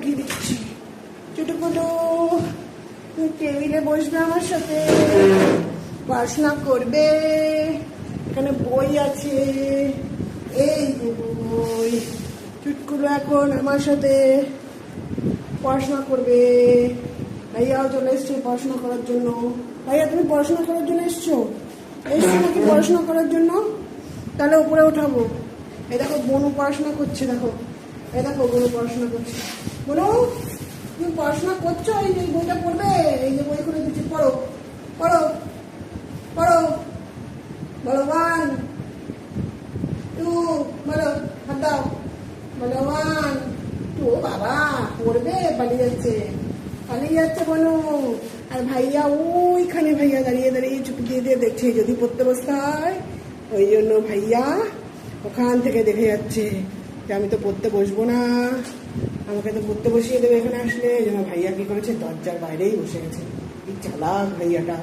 ঢুকিয়ে দিচ্ছি। চুটুকুলো টেবিলে বসবে আমার সাথে, পড়াশোনা করবে। এখানে বই আছে, এই যে বই। চুটকুলো এখন আমার সাথে পড়াশোনা করবে। ভাইয়াও চলে এসছে পড়াশোনা করার জন্য। ভাইয়া তুমি পড়াশোনা করার জন্য এসছো নাকি পড়াশোনা করার জন্য? তাহলে উপরে উঠাবো। এই দেখো বনু পড়াশোনা করছে, দেখো এই দেখো বনু পড়াশোনা করছে। বনু তুমি পড়াশোনা করছো? এই যে বইটা পড়বে, এই যে বই খুলে দিচ্ছি, পড়ো পড়ো পড়ো। বলো 1 2, বলো হাত দাও, বলো 1 2। বাবা পড়বে, পালিয়ে যাচ্ছে বনু। আর ভাইয়া ওইখানে ভাইয়া দাঁড়িয়ে দাঁড়িয়ে চুপ দিয়ে দিয়ে দেখছে যদি পড়তে বসতে হয়। ওই জন্য ভাইয়া ওখান থেকে দেখে যাচ্ছে যে আমি তো পড়তে বসবো না, আমাকে তো পড়তে বসিয়ে দেবে এখানে আসলে। এই জন্য ভাইয়া কি করেছে, দরজার বাইরেই বসে গেছে। এই চালাক ভাইয়াটা।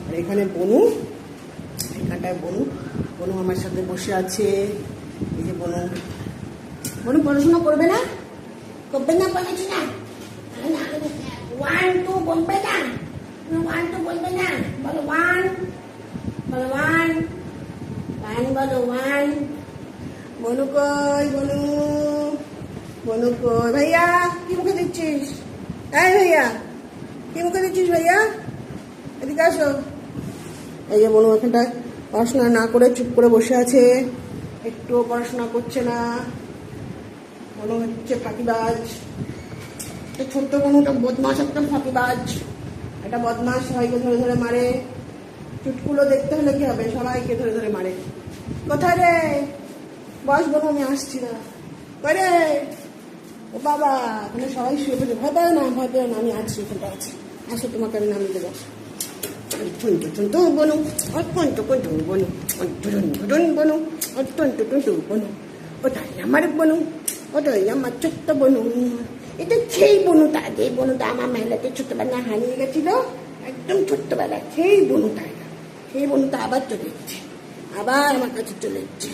আর এখানে বনু, এখানটায় বনু আমার সাথে বসে আছে। এই যে বনু পড়াশোনা করবে না বলেছি না? 1 2 বলবে না, 1 2 বলবে না। বলো 1, বলো 1 বলো 1। বনু কই, বনু কই? ভাইয়া কি মুখে দিচ্ছিস? এই ভাইয়া কি মুখে দিচ্ছিস? ভাইয়া এদিকে আসো। এই যে বনু এখানটায় পড়াশোনা না করে চুপ করে বসে আছে, একটুও পড়াশোনা করছে না। বনু হচ্ছে ফাঁকিবাজ। ছোট্ট বনুটা বদমাস, একদম ফাঁকিবাজ। একটা বদমাস সবাইকে ধরে ধরে মারে। চুটকুলো দেখতে হলে কি হবে, সবাইকে ধরে ধরে মারে। কোথায় রে? বস বনু, আমি আসছি না। করে ও বাবা, এখানে সবাই শুয়ে পড়ে। ভয় পেও না, আমি আছি, এখানটা আছি। আসো, তোমাকে আমি নামিয়ে দেবো। বনু ওটাই আমার বনু, ওটাই আমার ছোট্ট বনু। এটা সেই বনুটা, যে বনুটা আমার মেলাতে ছোট্টবেলায় হারিয়ে গেছিল, একদম ছোট্টবেলায়। সেই বনুটা আবার চলে এসছে, আবার আমার কাছে চলে এসছে।